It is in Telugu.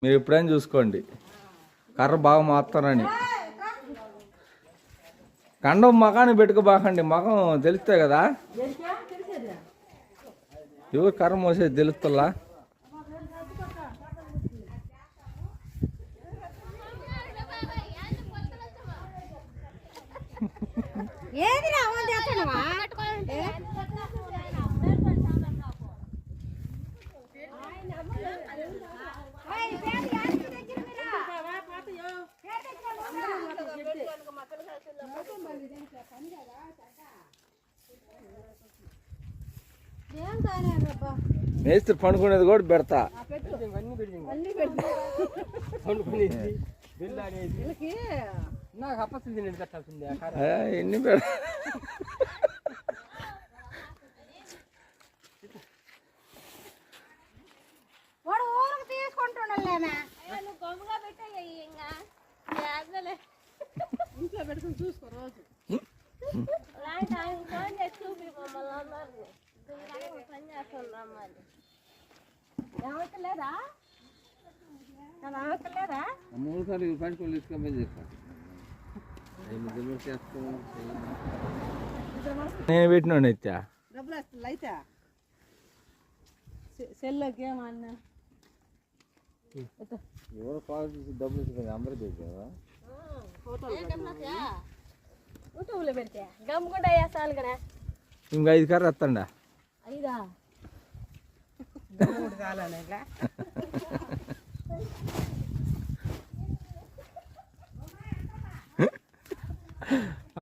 మీరు ఎప్పుడైనా చూసుకోండి, కర్ర బాగా మారుతారని. కండం మగాన్ని పెట్టుకోబాకండి, మగం తెలుస్తాయి కదా. ఎవరు కర్ర మోసేది తెలుస్తుందా? మేస్త్రి పండుకునేది కూడా పెడతా. ఎన్ని పెడతా ఇంట్లో పెట్టుకుని చూసుకో రోజు. మూడు సార్లు పండుకొని తీసుకొని నేను పెట్టినండి అయితే డబ్బులు వస్తుంది అయితే సెల్లోకి ఏమన్నా ఎవరు కాల్ చేసి డబ్బులు ఇస్తుంది అందరూ పెట్టావా? యూట్యూబ్లో పెడితే గమ్ముకుండా వేస్తాను కదా. ఇంకా 5 కర్ర వస్తండా? 5 కాలానే